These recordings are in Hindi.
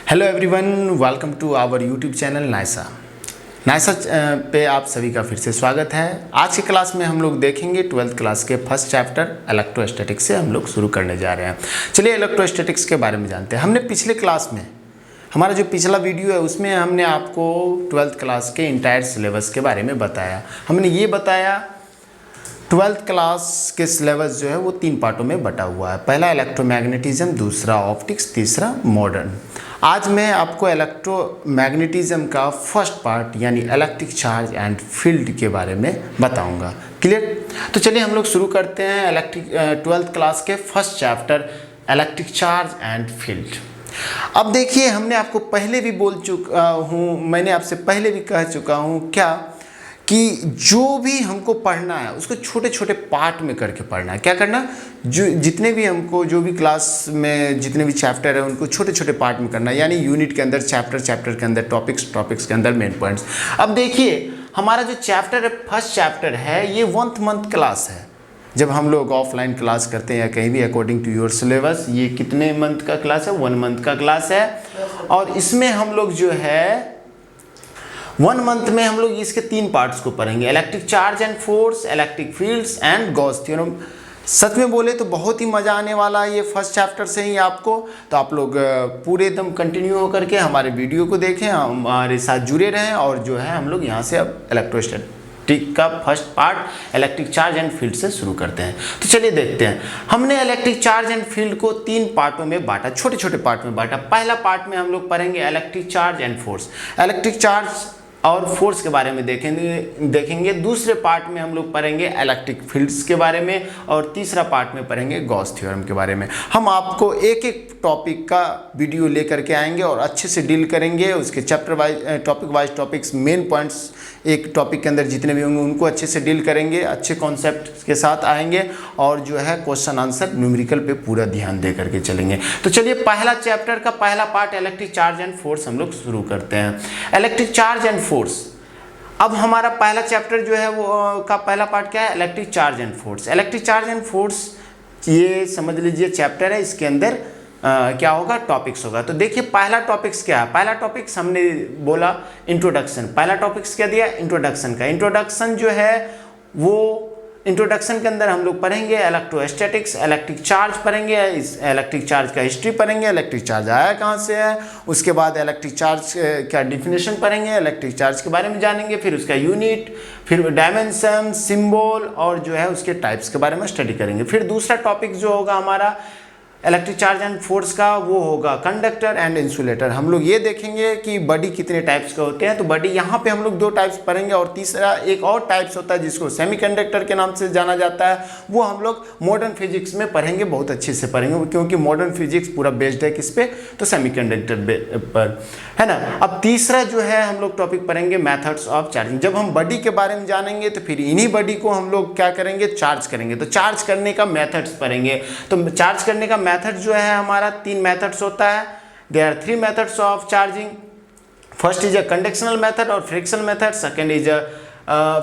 Hello everyone, welcome to our YouTube channel Naisa पे आप सभी का फिर से स्वागत है। आज की क्लास में हम लोग देखेंगे 12th क्लास के फर्स्ट चैप्टर इलेक्ट्रोस्टैटिक्स से हम लोग शुरू करने जा रहे हैं। चलिए इलेक्ट्रोस्टैटिक्स के बारे में जानते हैं। हमने पिछले क्लास में हमारा जो पिछला वीडियो है उसमें हमने आपको 12th क्लास के इंटायर सिलेबस के बारे में बताया। हमने ये बताया 12th क्लास के सिलेबस जो है वो 3 पार्टों में बटा हुआ है। पहला इलेक्ट्रोमैग्नेटिज्म, दूसरा ऑप्टिक्स, तीसरा मॉडर्न। आज मैं आपको इलेक्ट्रोमैग्नेटिज्म का फर्स्ट पार्ट यानी इलेक्ट्रिक चार्ज एंड फील्ड के बारे में बताऊंगा। क्लियर? तो चलिए हम लोग शुरू करते हैं 12th क्लास के first chapter electric charge and field. अब देखिए, हमने आपको पहले भी बोल चुका हूँ, मैंने आपसे पहले भी कह चुका हूँ क्या कि जो भी हमको पढ़ना है उसको छोटे छोटे पार्ट में करके पढ़ना है। क्या करना? जो जितने भी हमको जो भी क्लास में जितने भी चैप्टर है उनको छोटे छोटे पार्ट में करना है, यानी यूनिट के अंदर चैप्टर के अंदर टॉपिक्स के अंदर मेन पॉइंट्स। अब देखिए, हमारा जो चैप्टर है फर्स्ट चैप्टर है ये 1 मंथ क्लास है। जब हम लोग ऑफलाइन क्लास करते हैं या कहीं भी अकॉर्डिंग टू योर सिलेबस, ये कितने मंथ का क्लास है? 1 मंथ का क्लास है। और इसमें हम लोग जो है 1 मंथ में हम लोग इसके 3 पार्ट्स को पढ़ेंगे, electric charge and force, electric fields and Gauss theorem. सच में बोले तो बहुत ही मज़ा आने वाला है ये फर्स्ट चैप्टर से ही आपको। तो आप लोग पूरे एकदम कंटिन्यू होकर के हमारे वीडियो को देखें, हमारे साथ जुड़े रहें और जो है हम लोग यहाँ से अब इलेक्ट्रोस्टैटिक का first part electric charge and field से शुरू करते हैं। तो चलिए देखते हैं। हमने इलेक्ट्रिक चार्ज एंड फील्ड को 3 पार्टों में बांटा, छोटे छोटे पार्ट में बांटा। पहला पार्ट में हम लोग पढ़ेंगे electric charge and force, electric charge और फोर्स के बारे में देखेंगे। दूसरे पार्ट में हम लोग पढ़ेंगे इलेक्ट्रिक फील्ड्स के बारे में और तीसरा पार्ट में पढ़ेंगे गॉस थ्योरम के बारे में। हम आपको एक एक टॉपिक का वीडियो लेकर के आएंगे और अच्छे से डील करेंगे। उसके chapter wise topics, main points एक टॉपिक के अंदर जितने भी होंगे उनको अच्छे से डील करेंगे, अच्छे कॉन्सेप्ट के साथ आएंगे और जो है क्वेश्चन आंसर न्यूमेरिकल पे पूरा ध्यान दे करके चलेंगे। तो चलिए पहला चैप्टर का पहला part electric charge and force हम लोग शुरू करते हैं। Electric charge and force. अब हमारा पहला चैप्टर जो है वो का पहला पार्ट क्या है? Electric charge and force. Electric charge and force ये समझ लीजिए चैप्टर है, इसके अंदर क्या होगा? टॉपिक्स होगा। तो देखिए पहला टॉपिक्स क्या है? पहला टॉपिक्स हमने बोला इंट्रोडक्शन। पहला टॉपिक्स क्या दिया? इंट्रोडक्शन का। इंट्रोडक्शन जो है वो इंट्रोडक्शन के अंदर हम लोग पढ़ेंगे इलेक्ट्रोस्टैटिक्स, इलेक्ट्रिक चार्ज पढ़ेंगे, इस इलेक्ट्रिक चार्ज का हिस्ट्री पढ़ेंगे, इलेक्ट्रिक चार्ज आया कहाँ से है, उसके बाद इलेक्ट्रिक चार्ज का डिफिनेशन पढ़ेंगे, इलेक्ट्रिक चार्ज के बारे में जानेंगे, फिर उसका यूनिट, फिर डायमेंशन, सिंबल और जो है उसके टाइप्स के बारे में स्टडी करेंगे। फिर दूसरा टॉपिक जो होगा हमारा इलेक्ट्रिक चार्ज एंड फोर्स का वो होगा कंडक्टर एंड इंसुलेटर। हम लोग ये देखेंगे कि बॉडी कितने टाइप्स के होते हैं। तो बॉडी यहाँ पे हम लोग 2 टाइप्स पढ़ेंगे और तीसरा एक और टाइप्स होता है जिसको सेमीकंडक्टर के नाम से जाना जाता है। वो हम लोग मॉडर्न फिजिक्स में पढ़ेंगे, बहुत अच्छे से पढ़ेंगे क्योंकि मॉडर्न फिजिक्स पूरा बेस्ड है किस पे? तो सेमीकंडक्टर पर, है ना। अब तीसरा जो है हम लोग टॉपिक पढ़ेंगे मेथड्स ऑफ चार्जिंग। जब हम बॉडी के बारे में जानेंगे तो फिर इन्हीं बॉडी को हम लोग क्या करेंगे? चार्ज करेंगे। तो चार्ज करने का मेथड्स पढ़ेंगे। तो चार्ज करने का मेथड जो है हमारा 3 मेथड्स होता है। There are 3 methods of charging. First is a conductional method और frictional method. Second is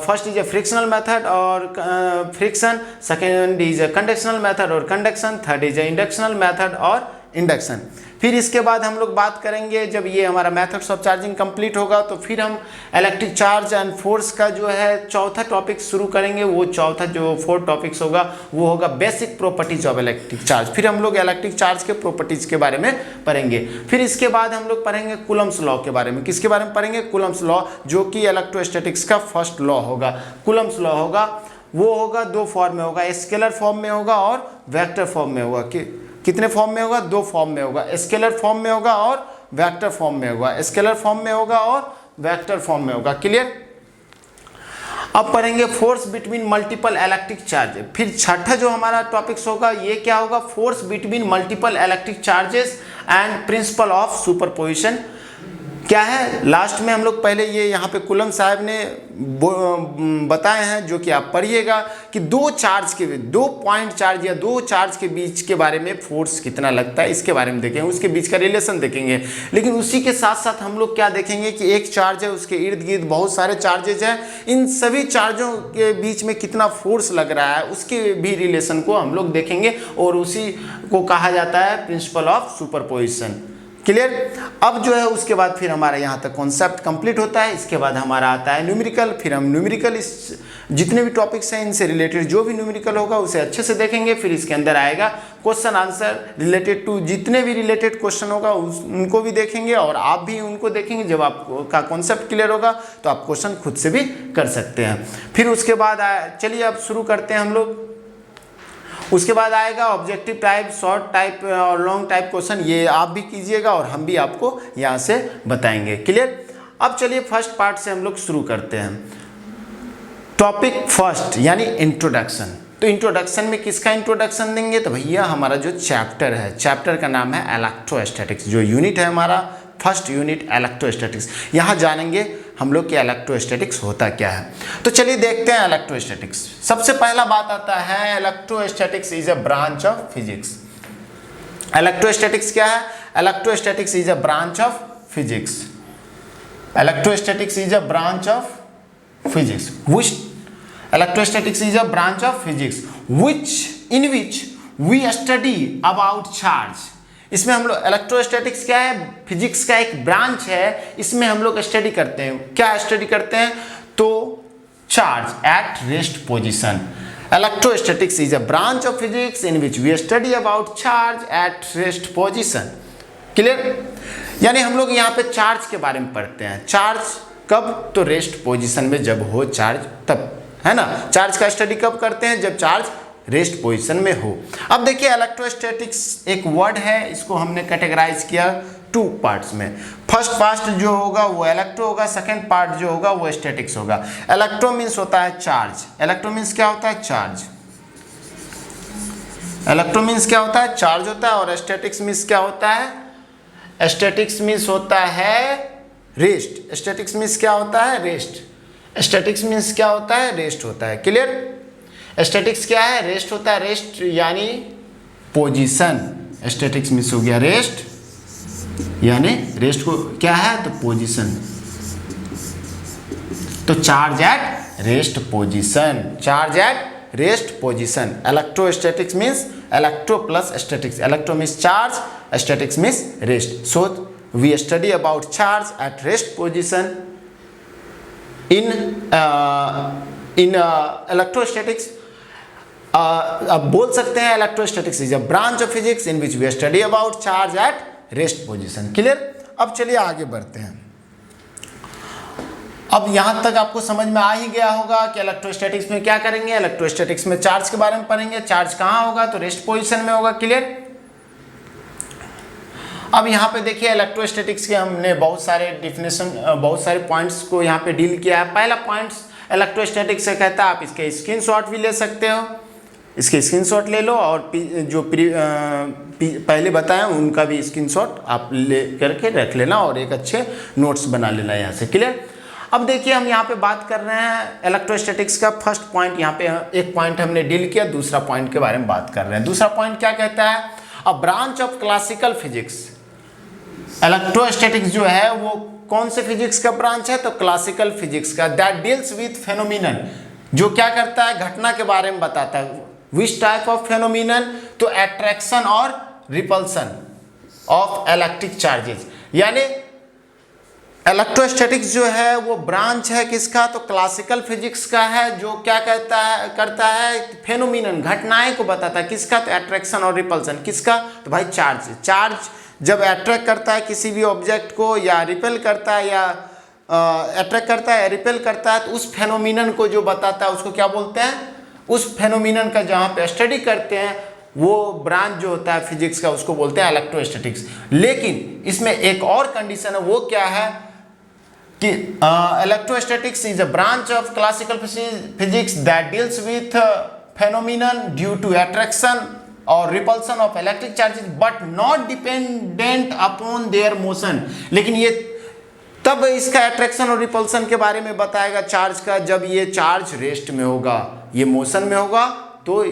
first is a frictional method और friction. Second is a conductional method और conduction. Third is a inductional method और इंडक्शन। फिर इसके बाद हम लोग बात करेंगे, जब ये हमारा मेथड्स ऑफ चार्जिंग कंप्लीट होगा तो फिर हम इलेक्ट्रिक चार्ज एंड फोर्स का जो है चौथा टॉपिक शुरू करेंगे। वो चौथा जो 4 टॉपिक्स होगा वो होगा basic properties of electric charge. फिर हम लोग इलेक्ट्रिक चार्ज के प्रॉपर्टीज के बारे में पढ़ेंगे। फिर इसके बाद हम लोग पढ़ेंगे कूलम्ब्स लॉ के बारे में। किसके बारे में पढ़ेंगे? कूलम्ब्स लॉ, जो कि इलेक्ट्रोस्टैटिक्स का फर्स्ट लॉ होगा। कूलम्ब्स लॉ होगा, वो होगा 2 फॉर्म में होगा, स्केलर फॉर्म में होगा और वेक्टर फॉर्म में होगा। कितने फॉर्म में होगा? 2 फॉर्म में होगा, स्केलर फॉर्म में होगा और वेक्टर फॉर्म में होगा। स्केलर फॉर्म में होगा और वेक्टर फॉर्म में होगा। क्लियर? अब पढ़ेंगे force between multiple electric charge. फिर छठा जो हमारा टॉपिक्स होगा ये क्या होगा? Force between multiple electric charges and principle of superposition. क्या है? लास्ट में हम लोग पहले ये यहाँ पे कूलम्ब साहब ने बताए हैं, जो कि आप पढ़िएगा कि 2 पॉइंट चार्ज या 2 चार्ज के बीच के बारे में फोर्स कितना लगता है, इसके बारे में देखेंगे, उसके बीच का रिलेशन देखेंगे। लेकिन उसी के साथ साथ हम लोग क्या देखेंगे कि एक चार्ज है, उसके इर्द गिर्द बहुत सारे चार्जेज हैं, इन सभी चार्जों के बीच में कितना फोर्स लग रहा है उसके भी रिलेशन को हम लोग देखेंगे और उसी को कहा जाता है प्रिंसिपल ऑफ सुपरपोजिशन। क्लियर। अब जो है उसके बाद फिर हमारा यहाँ तक कॉन्सेप्ट कंप्लीट होता है। इसके बाद हमारा आता है न्यूमेरिकल। फिर हम न्यूमेरिकल इस जितने भी टॉपिक्स हैं इनसे रिलेटेड जो भी न्यूमेरिकल होगा उसे अच्छे से देखेंगे। फिर इसके अंदर आएगा क्वेश्चन आंसर रिलेटेड टू, जितने भी रिलेटेड क्वेश्चन होगा उनको भी देखेंगे और आप भी उनको देखेंगे। जब आपका कॉन्सेप्ट क्लियर होगा तो आप क्वेश्चन खुद से भी कर सकते हैं। फिर उसके बाद चलिए अब शुरू करते हैं हम लोग। उसके बाद आएगा ऑब्जेक्टिव टाइप, शॉर्ट टाइप और लॉन्ग टाइप क्वेश्चन। ये आप भी कीजिएगा और हम भी आपको यहाँ से बताएंगे। क्लियर। अब चलिए फर्स्ट पार्ट से हम लोग शुरू करते हैं। टॉपिक फर्स्ट यानी इंट्रोडक्शन। तो इंट्रोडक्शन में किसका इंट्रोडक्शन देंगे? तो भैया हमारा जो चैप्टर है, चैप्टर का नाम है इलेक्ट्रोस्टैटिक्स। जो यूनिट है हमारा फर्स्ट यूनिट इलेक्ट्रोस्टैटिक्स। यहाँ जानेंगे हम लोग कि इलेक्ट्रोस्टैटिक्स होता क्या है। तो चलिए देखते हैं इलेक्ट्रोस्टैटिक्स। सबसे पहला बात आता है electrostatics is a branch of physics. Electrostatics क्या है? Electrostatics is a branch of physics. Electrostatics is a branch of physics which electrostatics is a branch of physics in which we study about charge। इसमें हम लोग इलेक्ट्रोस्टैटिक्स क्या है? फिजिक्स का एक ब्रांच है। इसमें हम लोग स्टडी करते हैं। क्या स्टडी करते हैं? तो charge at rest position. Electrostatics is a branch of physics in which we study about charge at rest position. Clear. यानी हम लोग यहाँ पे चार्ज के बारे में पढ़ते हैं। चार्ज कब? तो रेस्ट पोजीशन में जब हो चार्ज तब, है ना। चार्ज का स्टडी कब करते हैं? जब चार्ज रेस्ट पोजीशन में हो। अब देखिए इलेक्ट्रोस्टैटिक्स एक वर्ड है, इसको हमने कैटेगराइज किया टू पार्ट्स में। फर्स्ट पार्ट जो होगा वो इलेक्ट्रो होगा, सेकंड पार्ट जो होगा वो स्टैटिक्स होगा। इलेक्ट्रो मीन्स होता है चार्ज। इलेक्ट्रो मीन्स क्या होता है? चार्ज। इलेक्ट्रो मीन्स क्या होता है? चार्ज होता है। और स्टैटिक्स मीन्स क्या होता है? स्टैटिक्स मीन्स होता है रेस्ट। स्टैटिक्स मीन्स क्या होता है? रेस्ट। स्टैटिक्स मीन्स क्या होता है? रेस्ट होता है। क्लियर। स्टैटिक्स क्या है? रेस्ट होता है। रेस्ट यानी पोजीशन। स्टैटिक्स मीन्स हो गया रेस्ट, यानी रेस्ट को क्या है? तो पोजीशन। तो charge at rest position. Charge at rest position. Electrostatics means electro plus statics. Electro means charge, statics means rest. So we study about charge at rest position in electrostatics। अब बोल सकते हैं electrostatics is a branch of physics in which we study about charge at rest position. Clear. अब चलिए आगे बढ़ते हैं। अब यहां तक आपको समझ में आ ही गया होगा कि इलेक्ट्रोस्टैटिक्स में क्या करेंगे। इलेक्ट्रोस्टैटिक्स में चार्ज के बारे में पढ़ेंगे। चार्ज कहाँ होगा? तो रेस्ट पोजीशन में होगा। क्लियर। अब यहाँ पे देखिए इलेक्ट्रोस्टैटिक्स के हमने बहुत सारे डिफिनेशन, बहुत सारे पॉइंट्स को यहाँ पे डील किया है। पहला पॉइंट्स इलेक्ट्रोस्टैटिक्स से कहता है, आप इसके स्क्रीनशॉट भी ले सकते हो। इसके स्क्रीनशॉट ले लो और जो पहले बताएं उनका भी स्क्रीनशॉट आप ले करके रख लेना और एक अच्छे नोट्स बना लेना यहाँ से। क्लियर। अब देखिए हम यहाँ पे बात कर रहे हैं इलेक्ट्रोस्टैटिक्स का फर्स्ट पॉइंट। यहाँ पे एक पॉइंट हमने डील किया, दूसरा पॉइंट के बारे में बात कर रहे हैं। दूसरा पॉइंट क्या कहता है? अ branch of classical physics. Electrostatics जो है वो कौन से फिजिक्स का ब्रांच है? तो क्लासिकल फिजिक्स का। दैट डील्स विथ फेनोमिनन, जो क्या करता है? घटना के बारे में बताता है। Which type of phenomenon? तो अट्रैक्शन और रिपल्सन ऑफ इलेक्ट्रिक चार्जेस। यानी इलेक्ट्रोस्टैटिक्स जो है वो ब्रांच है किसका? तो क्लासिकल फिजिक्स का है, जो क्या करता है? फेनोमिनन, घटनाएं को बताता है। किसका? तो अट्रैक्शन और रिपल्सन। किसका? तो भाई चार्ज। चार्ज जब अट्रैक्ट करता है किसी भी ऑब्जेक्ट को या रिपेल करता है या अट्रैक्ट करता है या रिपेल करता है, तो उस फेनोमिनन को जो बताता है उसको क्या बोलते हैं? उस फेनोमिनन का जहाँ पे स्टडी करते हैं वो ब्रांच जो होता है फिजिक्स का उसको बोलते हैं इलेक्ट्रोस्टैटिक्स। लेकिन इसमें एक और कंडीशन है, वो क्या है कि electrostatics is a branch of classical physics that deals with phenomenon due to attraction और repulsion of electric charges but not dependent upon their motion. लेकिन ये तब इसका अट्रैक्शन और रिपल्सन के बारे में बताएगा चार्ज का जब ये चार्ज रेस्ट में होगा। ये मोशन में होगा तो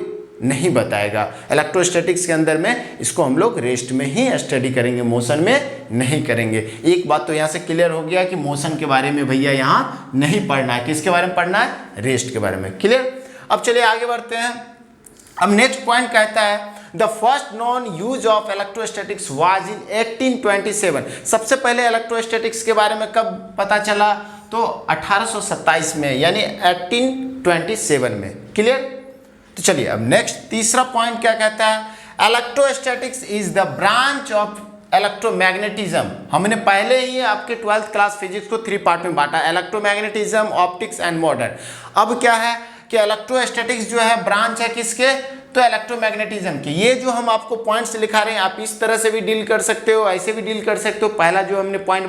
नहीं बताएगा। इलेक्ट्रोस्टैटिक्स के अंदर में इसको हम लोग रेस्ट में ही स्टडी करेंगे, मोशन में नहीं करेंगे। एक बात तो यहाँ से क्लियर हो गया कि मोशन के बारे में भैया यहाँ नहीं पढ़ना है। किसके बारे में पढ़ना है? रेस्ट के बारे में। क्लियर। अब चलिए आगे बढ़ते हैं। अब नेक्स्ट पॉइंट कहता है the first non use of electrostatics was in 1827। सबसे पहले इलेक्ट्रोस्टैटिक्स के बारे में कब पता चला? तो 1827 में, यानी 1827 में। क्लियर? तो चलिए अब नेक्स्ट तीसरा पॉइंट क्या कहता है? Electrostatics is the branch of electromagnetism. हमने पहले ही आपके 12th क्लास फिजिक्स को 3 पार्ट में बांटा, इलेक्ट्रोमैग्नेटिज्म, ऑप्टिक्स एंड मॉडर्न। अब क्या है कि इलेक्ट्रोस्टैटिक्स जो है ब्रांच है किसके? तो इलेक्ट्रोमैग्नेटिज्म के। ये जो हम आपको पॉइंट्स लिखा रहे हैं, आप इस तरह से भी डील कर सकते हो, ऐसे भी डील कर सकते हो। पहला जो हमने पॉइंट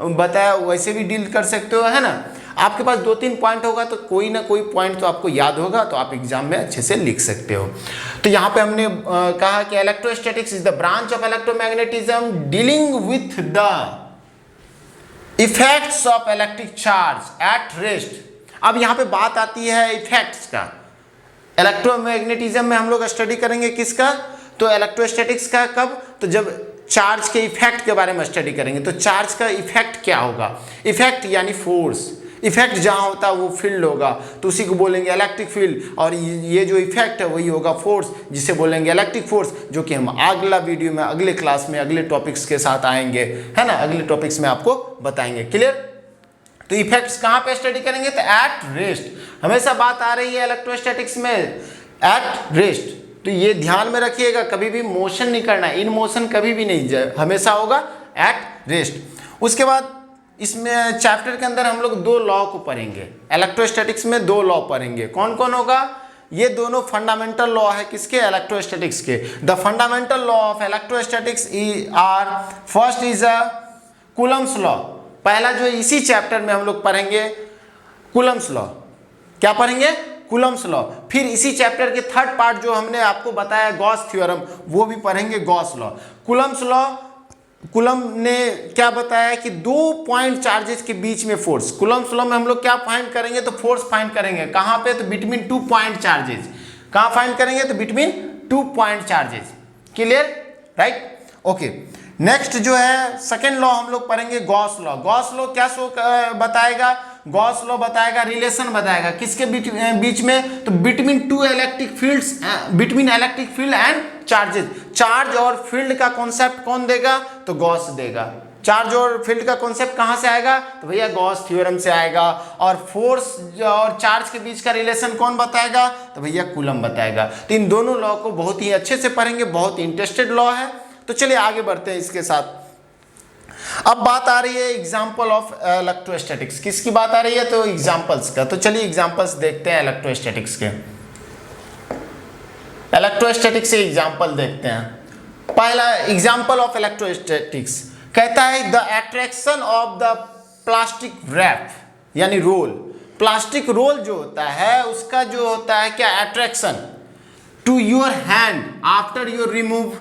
बताया वैसे भी डील कर सकते हो, है ना। आपके पास 2-3 पॉइंट होगा तो कोई ना कोई पॉइंट तो आपको याद होगा, तो आप एग्जाम में अच्छे से लिख सकते हो। तो यहाँ पे हमने कहा कि electrostatics is the branch of electromagnetism dealing with the effects of electric charge at rest. अब यहाँ पे बात आती है इफेक्ट्स का। इलेक्ट्रोमैग्नेटिज्म में हम लोग स्टडी करेंगे किसका? तो इलेक्ट्रोस्टैटिक्स का। कब? तो जब चार्ज के इफेक्ट के बारे में स्टडी करेंगे। तो चार्ज का इफेक्ट क्या होगा? इफेक्ट यानी फोर्स। इफेक्ट जहाँ होता है वो फील्ड होगा, तो उसी को बोलेंगे इलेक्ट्रिक फील्ड। और ये जो इफेक्ट है वही होगा फोर्स, जिसे बोलेंगे इलेक्ट्रिक फोर्स, जो कि हम अगला वीडियो में, अगले क्लास में, अगले टॉपिक्स के साथ आएंगे, है ना। अगले टॉपिक्स में आपको बताएंगे। क्लियर? तो इफेक्ट्स कहाँ पे स्टडी करेंगे? तो एट रेस्ट। हमेशा बात आ रही है इलेक्ट्रोस्टैटिक्स में एट रेस्ट, तो ये ध्यान में रखिएगा। कभी भी मोशन नहीं करना, इन मोशन कभी भी नहीं, हमेशा होगा एट रेस्ट। उसके बाद इसमें चैप्टर के अंदर हम लोग 2 लॉ को पढ़ेंगे। इलेक्ट्रोस्टैटिक्स में 2 लॉ पढ़ेंगे। कौन कौन होगा? ये दोनों फंडामेंटल लॉ है किसके? इलेक्ट्रोस्टैटिक्स के। The fundamental law of electrostatics are, first is a Coulomb's law. पहला जो इसी चैप्टर में हम लोग पढ़ेंगे कूलम्स लॉ। क्या पढ़ेंगे? Coulomb's law. फिर इसी चैप्टर के 3rd पार्ट जो हमने आपको बताया गॉस थ्योरम, वो भी पढ़ेंगे Gauss law. Coulomb's law, coulomb ने क्या बताया कि 2 पॉइंट चार्जेस के बीच में फोर्स। कूलम्स लॉ में हम लोग क्या फाइंड करेंगे? तो फोर्स फाइंड करेंगे। कहाँ पे? तो बिटवीन 2 पॉइंट चार्जेस। कहाँ फाइंड करेंगे? तो between 2 point charges. Clear? Right? Okay. Next जो है सेकेंड लॉ हम लोग पढ़ेंगे गॉस लॉ। गॉस लॉ क्या बताएगा? गॉस लॉ बताएगा, रिलेशन बताएगा किसके बीच में? तो between 2 electric fields, between electric field and charges. Charge और फील्ड का कॉन्सेप्ट कौन देगा? तो गॉस देगा। चार्ज और फील्ड का कॉन्सेप्ट कहाँ से आएगा? तो भैया गॉस थ्योरम से आएगा। और फोर्स और चार्ज के बीच का रिलेशन कौन बताएगा? तो भैया कूलम बताएगा। तो इन दोनों लॉ को बहुत ही अच्छे से पढ़ेंगे, बहुत इंटरेस्टेड लॉ है। तो चलिए आगे बढ़ते हैं इसके साथ। अब बात आ रही है एग्जाम्पल ऑफ इलेक्ट्रोस्टैटिक्स। किसकी बात आ रही है? तो एग्जाम्पल्स का। तो चलिए एग्जाम्पल्स देखते हैं इलेक्ट्रोस्टैटिक्स के। इलेक्ट्रोस्टैटिक्स से एग्जाम्पल देखते हैं। पहला एग्जाम्पल ऑफ इलेक्ट्रोस्टैटिक्स कहता है the attraction of the plastic wrap, यानी रोल। प्लास्टिक रोल जो होता है उसका जो होता है क्या? Attraction to your hand after your remove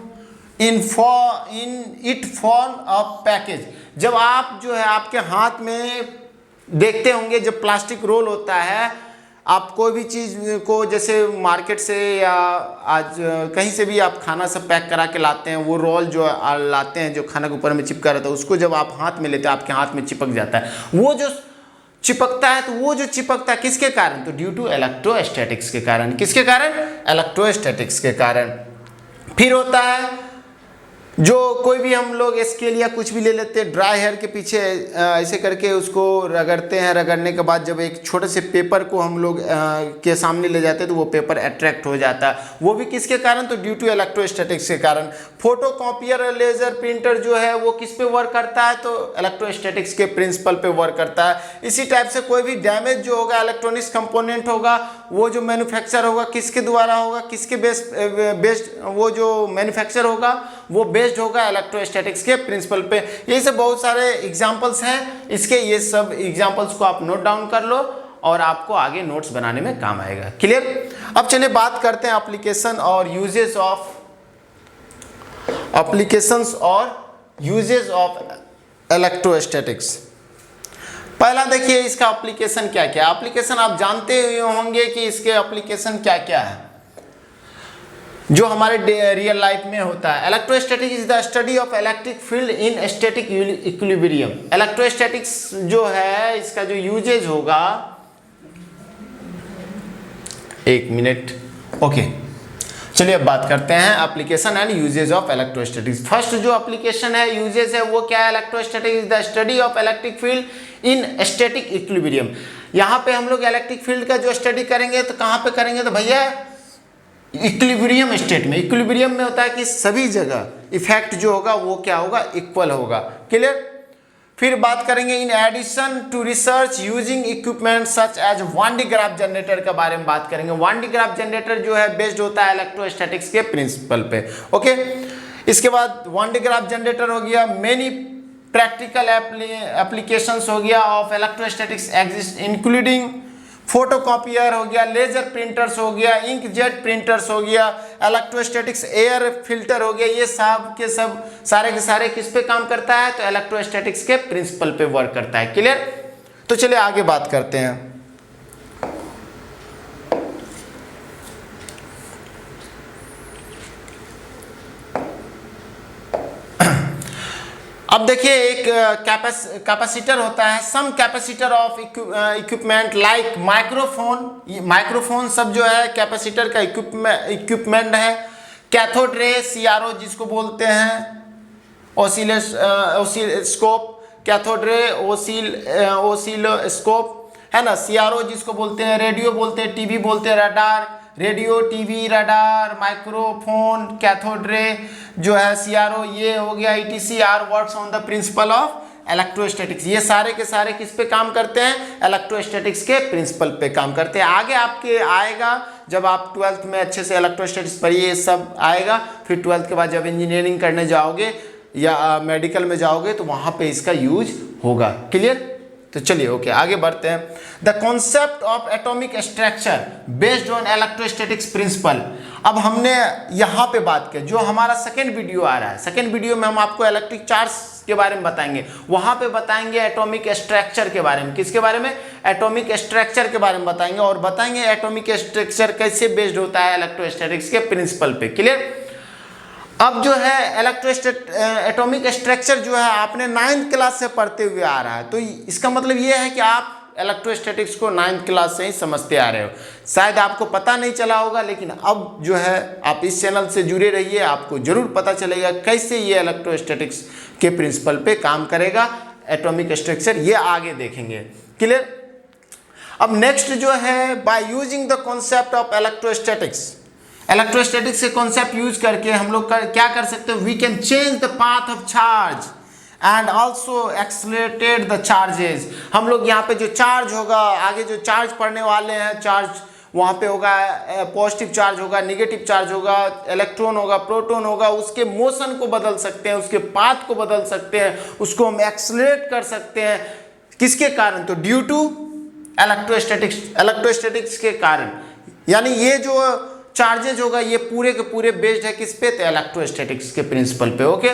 in it form a package. जब आप जो है आपके हाथ में देखते होंगे, जब प्लास्टिक रोल होता है, आप कोई भी चीज़ को जैसे मार्केट से या आज कहीं से भी आप खाना सब पैक करा के लाते हैं, वो रोल जो लाते हैं जो खाना के ऊपर में चिपका रहता है, उसको जब आप हाथ में लेते हैं आपके हाथ में चिपक जाता है। वो जो चिपकता है, तो वो जो चिपकता है किसके कारण? तो ड्यू टू इलेक्ट्रोस्टैटिक्स के कारण। किसके कारण? इलेक्ट्रोस्टैटिक्स के कारण। फिर होता है जो कोई भी हम लोग स्केल या कुछ भी ले लेते हैं, ड्राई हेयर के पीछे ऐसे करके उसको रगड़ते हैं। रगड़ने के बाद जब एक छोटे से पेपर को हम लोग के सामने ले जाते हैं तो वो पेपर अट्रैक्ट हो जाता है। वो भी किसके कारण? तो ड्यू टू इलेक्ट्रोस्टैटिक्स के कारण। फोटोकॉपियर और लेजर प्रिंटर जो है वो किस पे वर्क करता है? तो इलेक्ट्रोस्टैटिक्स के प्रिंसिपल पे वर्क करता है। इसी टाइप से कोई भी डैमेज जो होगा, इलेक्ट्रॉनिक्स कंपोनेंट होगा, वो जो मैन्युफैक्चर होगा किसके द्वारा होगा? किसके बेस्ड वो जो मैन्युफैक्चर होगा वो बेस्ड होगा इलेक्ट्रोस्टैटिक्स के प्रिंसिपल पे। ये सब बहुत सारे एग्जांपल्स हैं इसके। ये सब एग्जांपल्स को आप नोट डाउन कर लो और आपको आगे नोट्स बनाने में काम आएगा। क्लियर? अब चलिए बात करते हैं एप्लीकेशन और यूजेस ऑफ इलेक्ट्रोस्टैटिक्स। पहला देखिए इसका एप्लीकेशन क्या क्या। एप्लीकेशन आप जानते होंगे कि इसके एप्लीकेशन क्या क्या है जो हमारे रियल लाइफ में होता है। Electrostatics is the study of electric field in static equilibrium. Electrostatics जो है इसका जो यूजेज होगा, 1 मिनट, ओके चलिए अब बात करते हैं application and usages of electrostatics. First जो एप्लीकेशन है, यूजेज है, वो क्या है? Electrostatics is the study of electric field in static equilibrium. यहाँ पे हम लोग इलेक्ट्रिक फील्ड का जो स्टडी करेंगे तो कहाँ पे करेंगे? तो भैया इक्विलिब्रियम स्टेट में। इक्विलिब्रियम में होता है कि सभी जगह इफेक्ट जो होगा वो क्या होगा? इक्वल होगा। क्लियर? फिर बात करेंगे in addition to research using equipment such as Van de Graaff generator के बारे में बात करेंगे। वान डी ग्राफ जनरेटर जो है बेस्ड होता है इलेक्ट्रोस्टैटिक्स के प्रिंसिपल पे। ओके, इसके बाद वान डी ग्राफ जनरेटर हो गया। मेनी प्रैक्टिकल एप्लीकेशंस हो गया of electrostatics exist including photocopier हो गया, लेजर प्रिंटर्स हो गया, इंकजेट प्रिंटर्स हो गया, इलेक्ट्रोस्टैटिक्स एयर फिल्टर हो गया। ये सब के सब सारे के सारे किस पे काम करता है? तो इलेक्ट्रोस्टैटिक्स के प्रिंसिपल पे वर्क करता है। क्लियर? तो चलिए आगे बात करते हैं। अब देखिए एक कैपेसिटर होता है, some capacitor of equipment like microphone. Microphone सब जो है कैपेसिटर का इक्विपमेंट है। कैथोड रे CRO जिसको बोलते हैं, ओसिलोस्कोप, कैथोड रे ओसिलोस्कोप है ना। CRO जिसको बोलते हैं, रेडियो बोलते हैं, टीवी बोलते हैं, radar, radio, TV, radar, microphone, cathode ray जो है CRO, ये हो गया ETCR works on the principle of electrostatics. ये सारे के सारे किस पे काम करते हैं? इलेक्ट्रोस्टैटिक्स के प्रिंसिपल पे काम करते हैं। आगे आपके आएगा जब आप 12th में अच्छे से इलेक्ट्रोस्टैटिक्स पढ़िए, ये सब आएगा। फिर 12th के बाद जब इंजीनियरिंग करने जाओगे या मेडिकल में जाओगे तो वहाँ पे इसका यूज होगा। क्लियर? तो चलिए ओके आगे बढ़ते हैं। The concept of atomic structure based on electrostatics principle. अब हमने यहाँ पे बात की, जो हमारा सेकेंड वीडियो आ रहा है, सेकेंड वीडियो में हम आपको इलेक्ट्रिक चार्ज के बारे में बताएंगे। वहाँ पे बताएंगे एटॉमिक स्ट्रक्चर के बारे में। किसके बारे में? एटॉमिक स्ट्रक्चर के बारे में बताएंगे, और बताएंगे एटॉमिक स्ट्रक्चर कैसे बेस्ड होता है इलेक्ट्रोस्टैटिक्स के प्रिंसिपल पे। क्लियर? अब जो है एटॉमिक स्ट्रक्चर जो है आपने 9th क्लास से पढ़ते हुए आ रहा है, तो इसका मतलब ये है कि आप इलेक्ट्रोस्टैटिक्स को 9th क्लास से ही समझते आ रहे हो। शायद आपको पता नहीं चला होगा, लेकिन अब जो है आप इस चैनल से जुड़े रहिए, आपको जरूर पता चलेगा कैसे ये इलेक्ट्रोस्टैटिक्स के प्रिंसिपल पे काम करेगा एटॉमिक स्ट्रक्चर, ये आगे देखेंगे। क्लियर? अब नेक्स्ट जो है by using the concept of electrostatics. Electrostatics के कॉन्सेप्ट यूज करके हम लोग क्या कर सकते हैं? We can change the path of charge and also accelerated the charges. हम लोग यहाँ पे जो चार्ज होगा, आगे जो चार्ज पढ़ने वाले हैं, चार्ज वहाँ पे होगा, पॉजिटिव चार्ज होगा, निगेटिव चार्ज होगा, इलेक्ट्रॉन होगा, प्रोटॉन होगा, उसके मोशन को बदल सकते हैं, उसके पाथ को बदल सकते हैं, उसको हम एक्सलेट कर सकते हैं। किसके कारण? तो ड्यू टू इलेक्ट्रोस्टैटिक्स के कारण। यानी ये जो चार्जेज होगा ये पूरे के पूरे बेस्ड है किस पे? तो इलेक्ट्रोस्टैटिक्स के प्रिंसिपल पे। Okay,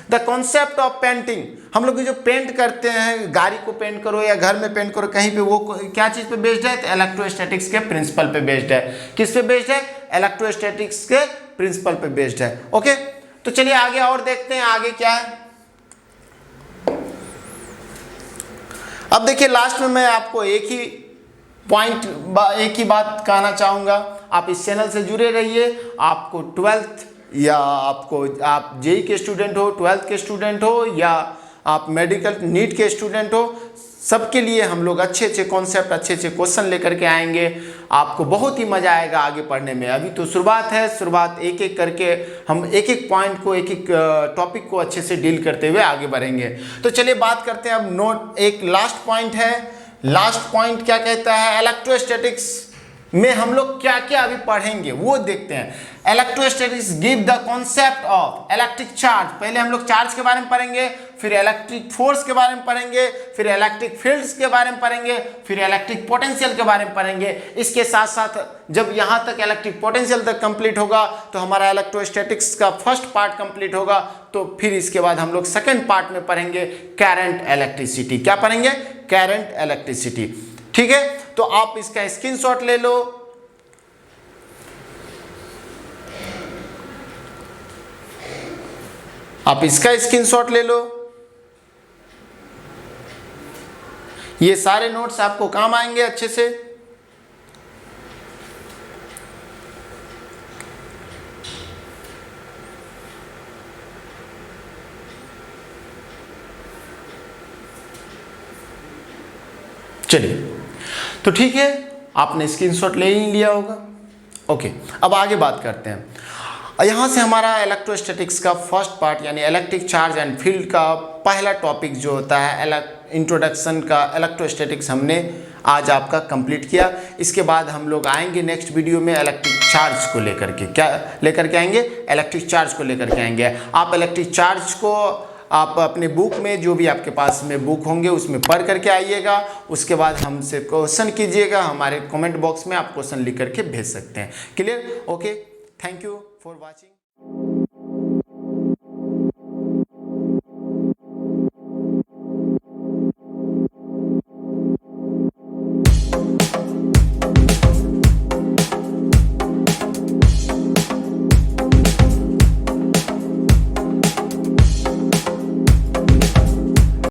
the concept of painting. हम लोग जो पेंट करते हैं, गाड़ी को पेंट करो या घर में पेंट करो कहीं पे, वो क्या चीज पे बेस्ड है? तो इलेक्ट्रोस्टैटिक्स के प्रिंसिपल पे बेस्ड है। किस पे बेस्ड है? इलेक्ट्रोस्टैटिक्स के प्रिंसिपल पे बेस्ड है। ओके, तो चलिए आगे और देखते हैं आगे क्या है। अब देखिए लास्ट में मैं आपको एक ही बात कहना चाहूँगा, आप इस चैनल से जुड़े रहिए। आपको 12th या आप जेई के स्टूडेंट हो, 12th के स्टूडेंट हो, या आप मेडिकल नीट के स्टूडेंट हो, सबके लिए हम लोग अच्छे अच्छे कॉन्सेप्ट, अच्छे अच्छे क्वेश्चन लेकर के आएंगे। आपको बहुत ही मज़ा आएगा आगे पढ़ने में। अभी तो शुरुआत है, शुरुआत एक एक करके हम एक एक पॉइंट को, एक एक टॉपिक को अच्छे से डील करते हुए आगे बढ़ेंगे। तो चलिए बात करते हैं अब नोट, एक लास्ट पॉइंट है। लास्ट पॉइंट क्या कहता है? इलेक्ट्रोस्टैटिक्स में हम लोग क्या क्या अभी पढ़ेंगे वो देखते हैं। Electrostatics give the concept of electric charge. पहले हम लोग चार्ज के बारे में पढ़ेंगे, फिर इलेक्ट्रिक फोर्स के बारे में पढ़ेंगे, फिर इलेक्ट्रिक फील्ड्स के बारे में पढ़ेंगे, फिर इलेक्ट्रिक पोटेंशियल के बारे में पढ़ेंगे। इसके साथ साथ जब यहाँ तक इलेक्ट्रिक पोटेंशियल तक कंप्लीट होगा तो हमारा इलेक्ट्रोस्टैटिक्स का फर्स्ट पार्ट कंप्लीट होगा। तो फिर इसके बाद हम लोग सेकेंड पार्ट में पढ़ेंगे करंट इलेक्ट्रिसिटी। क्या पढ़ेंगे? Current electricity. ठीक है, तो आप इसका स्क्रीनशॉट ले लो। आप इसका स्क्रीनशॉट ले लो। ये सारे नोट्स आपको काम आएंगे अच्छे से। चलिए, तो ठीक है, आपने स्क्रीनशॉट ले ही लिया होगा। ओके, अब आगे बात करते हैं। यहाँ से हमारा इलेक्ट्रोस्टैटिक्स का फर्स्ट पार्ट यानी इलेक्ट्रिक चार्ज एंड फील्ड का पहला टॉपिक जो होता है इंट्रोडक्शन का इलेक्ट्रोस्टैटिक्स हमने आज आपका कंप्लीट किया। इसके बाद हम लोग आएंगे नेक्स्ट वीडियो में इलेक्ट्रिक चार्ज को लेकर के। क्या लेकर के आएंगे? इलेक्ट्रिक चार्ज को लेकर के आएंगे। आप इलेक्ट्रिक चार्ज को आप अपने बुक में, जो भी आपके पास में बुक होंगे उसमें पढ़ करके आइएगा। उसके बाद हमसे क्वेश्चन कीजिएगा, हमारे कमेंट बॉक्स में आप क्वेश्चन लिख करके भेज सकते हैं। Clear? Okay, thank you for watching.